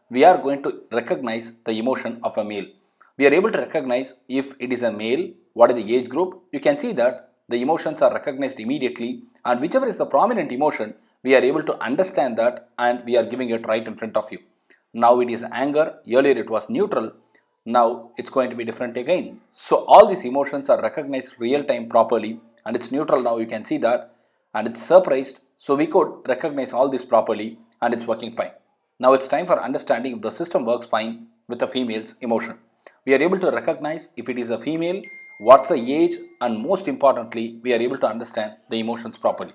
we are going to recognize the emotion of a male. We are able to recognize if it is a male, what is the age group. You can see that the emotions are recognized immediately, and whichever is the prominent emotion, we are able to understand that and we are giving it right in front of you. Now it is anger, earlier it was neutral, now it's going to be different again. So all these emotions are recognized real time properly, and it's neutral now, you can see that, and it's surprised. So we could recognize all this properly and it's working fine. Now it's time for understanding if the system works fine with a female's emotion. We are able to recognize if it is a female, what's the age, and most importantly, we are able to understand the emotions properly.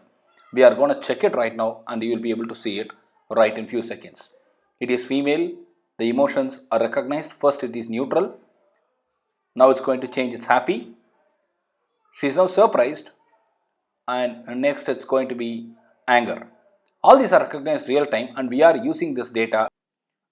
We are going to check it right now and you will be able to see it right in few seconds. It is female, the emotions are recognized. First it is neutral, now it's going to change, it's happy. She is now surprised, and next it's going to be anger. All these are recognized real time and we are using this data.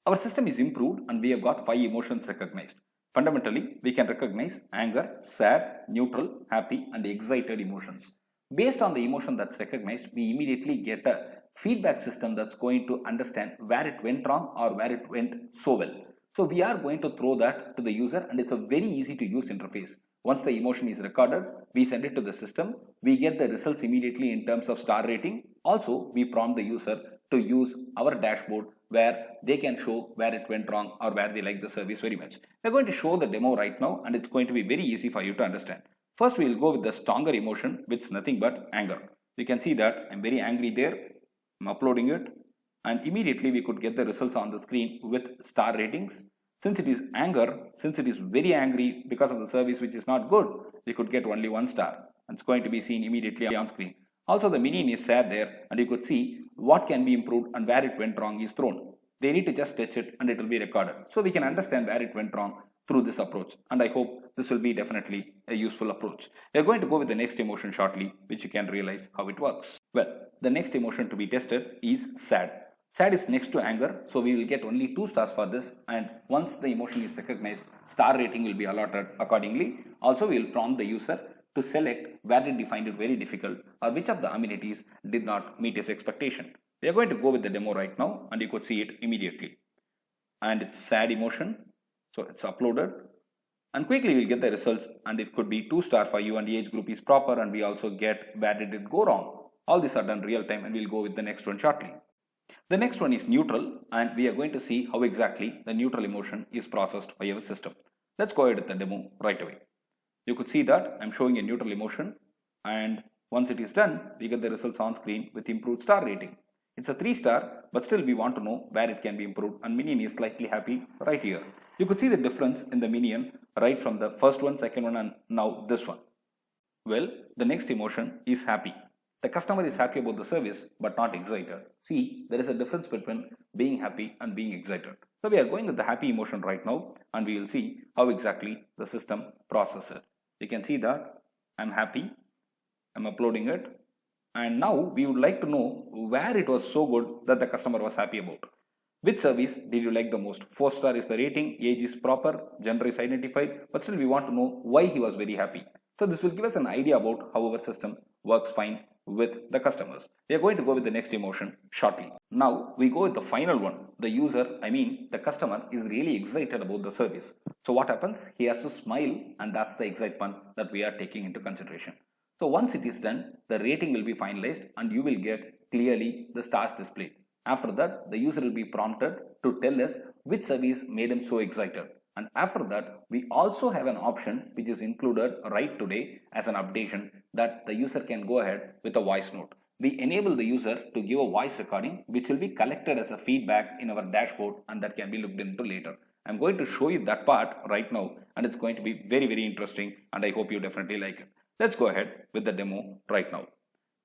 Our system is improved and we have got 5 emotions recognized. Fundamentally, we can recognize anger, sad, neutral, happy and excited emotions. Based on the emotion that's recognized, we immediately get a feedback system that's going to understand where it went wrong or where it went so well. So we are going to throw that to the user, and it's a very easy to use interface. Once the emotion is recorded, we send it to the system. We get the results immediately in terms of star rating. Also, we prompt the user to use our dashboard where they can show where it went wrong or where they like the service very much. We're going to show the demo right now and it's going to be very easy for you to understand. First, we will go with the stronger emotion, which is nothing but anger. You can see that I'm very angry there. I'm uploading it and immediately we could get the results on the screen with star ratings. Since it is anger, since it is very angry because of the service which is not good, we could get only 1 star and it's going to be seen immediately on screen. Also, the minion is sad there and you could see what can be improved and where it went wrong is thrown. They need to just touch it and it will be recorded. So we can understand where it went wrong through this approach, and I hope this will be definitely a useful approach. We are going to go with the next emotion shortly, which you can realize how it works. Well, the next emotion to be tested is sad. Sad is next to anger, so we will get only 2 stars for this, and once the emotion is recognized, star rating will be allotted accordingly. Also, we will prompt the user to select where did he find it very difficult or which of the amenities did not meet his expectation. We are going to go with the demo right now and you could see it immediately. And it's sad emotion, so it's uploaded and quickly we'll get the results, and it could be 2 star for you and the age group is proper, and we also get where did it go wrong. All these are done real time and we'll go with the next one shortly. The next one is neutral, and we are going to see how exactly the neutral emotion is processed by our system. Let's go ahead with the demo right away. You could see that I'm showing a neutral emotion, and once it is done, we get the results on screen with improved star rating. It's a 3 star, but still we want to know where it can be improved, and minion is slightly happy right here. You could see the difference in the minion right from the first one, second one, and now this one. Well, the next emotion is happy. The customer is happy about the service but not excited. See, there is a difference between being happy and being excited. So we are going with the happy emotion right now and we will see how exactly the system processes it. You can see that I'm happy, I'm uploading it, and now we would like to know where it was so good that the customer was happy about. Which service did you like the most? 4 star is the rating, age is proper, gender is identified, but still we want to know why he was very happy. So this will give us an idea about how our system works fine with the customers. We are going to go with the next emotion shortly. Now we go with the final one. The user, the customer is really excited about the service. So what happens? He has to smile, and that's the excitement that we are taking into consideration. So once it is done, the rating will be finalized and you will get clearly the stars displayed. After that, the user will be prompted to tell us which service made him so excited. And after that, we also have an option which is included right today as an updation that the user can go ahead with a voice note. We enable the user to give a voice recording which will be collected as a feedback in our dashboard, and that can be looked into later. I'm going to show you that part right now, and it's going to be very, very interesting, and I hope you definitely like it. Let's go ahead with the demo right now.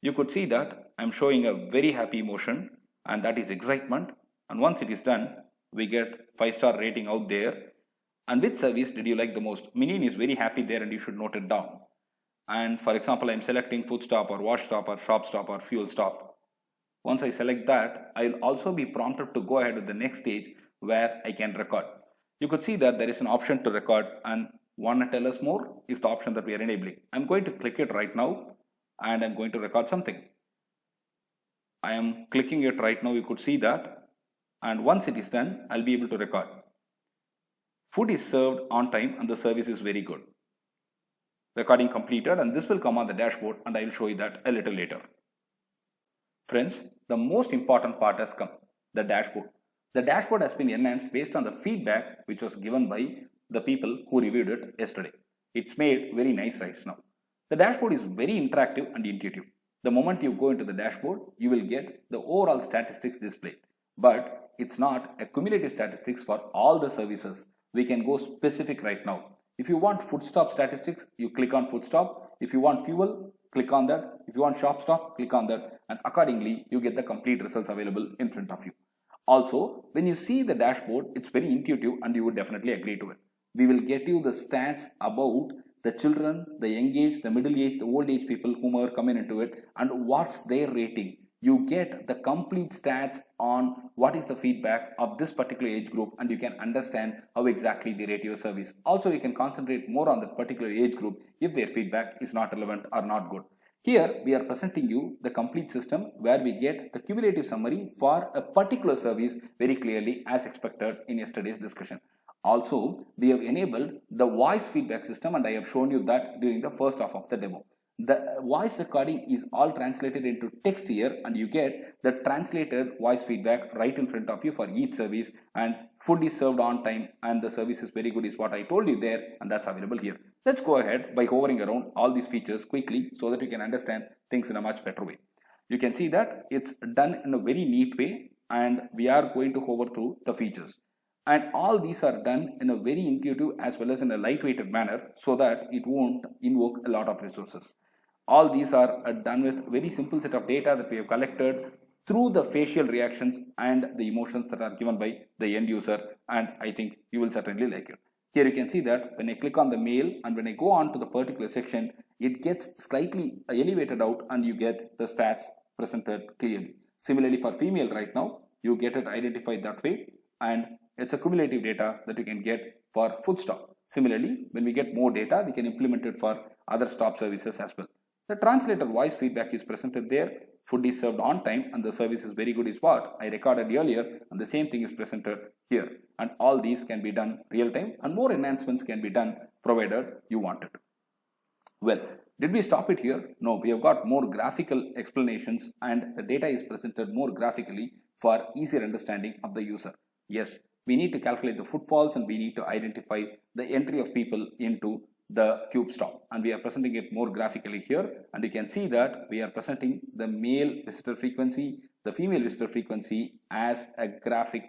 You could see that I'm showing a very happy emotion, and that is excitement. And once it is done, we get 5-star rating out there. And which service did you like the most? Minion is very happy there and you should note it down. And for example, I'm selecting food stop or wash stop or shop stop or fuel stop. Once I select that, I'll also be prompted to go ahead with the next stage where I can record. You could see that there is an option to record, and want to tell us more is the option that we are enabling. I'm going to click it right now and I'm going to record something. I am clicking it right now. You could see that and once it is done, I'll be able to record. Food is served on time and the service is very good. Recording completed, and this will come on the dashboard, and I will show you that a little later. Friends, the most important part has come, the dashboard. The dashboard has been enhanced based on the feedback which was given by the people who reviewed it yesterday. It's made very nice right now. The dashboard is very interactive and intuitive. The moment you go into the dashboard, you will get the overall statistics displayed. But it's not a cumulative statistics for all the services. We can go specific right now. If you want food stop statistics, you click on food stop. If you want fuel, click on that. If you want shop stop, click on that. And accordingly, you get the complete results available in front of you. Also, when you see the dashboard, it's very intuitive and you would definitely agree to it. We will get you the stats about the children, the young age, the middle age, the old age people whom are coming into it and what's their rating. You get the complete stats on what is the feedback of this particular age group, and you can understand how exactly they rate your service. Also, you can concentrate more on that particular age group if their feedback is not relevant or not good. Here, we are presenting you the complete system where we get the cumulative summary for a particular service very clearly as expected in yesterday's discussion. Also, we have enabled the voice feedback system, and I have shown you that during the first half of the demo. The voice recording is all translated into text here, and you get the translated voice feedback right in front of you for each service, and food is served on time and the service is very good is what I told you there, and that's available here. Let's go ahead by hovering around all these features quickly so that you can understand things in a much better way. You can see that it's done in a very neat way, and we are going to hover through the features. And all these are done in a very intuitive as well as in a lightweighted manner so that it won't invoke a lot of resources. All these are done with very simple set of data that we have collected through the facial reactions and the emotions that are given by the end user, and I think you will certainly like it. Here you can see that when I click on the male and when I go on to the particular section, it gets slightly elevated out and you get the stats presented clearly. Similarly for female right now, you get it identified that way, and it's a cumulative data that you can get for food stop. Similarly, when we get more data, we can implement it for other stop services as well. The translator voice feedback is presented there. Food is served on time and the service is very good is what I recorded earlier, and the same thing is presented here. And all these can be done real time, and more enhancements can be done provided you want it. Well, did we stop it here? No, we have got more graphical explanations and the data is presented more graphically for easier understanding of the user. Yes, we need to calculate the footfalls and we need to identify the entry of people into the cube stop, and we are presenting it more graphically here, and you can see that we are presenting the male visitor frequency, the female visitor frequency as a graphic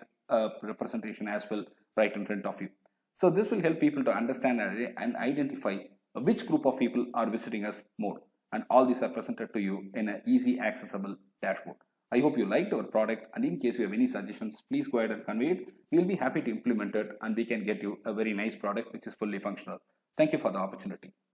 representation as well right in front of you. So this will help people to understand and identify which group of people are visiting us more, and all these are presented to you in an easy accessible dashboard. I hope you liked our product, and in case you have any suggestions, please go ahead and convey it. We will be happy to implement it and we can get you a very nice product which is fully functional. Thank you for the opportunity.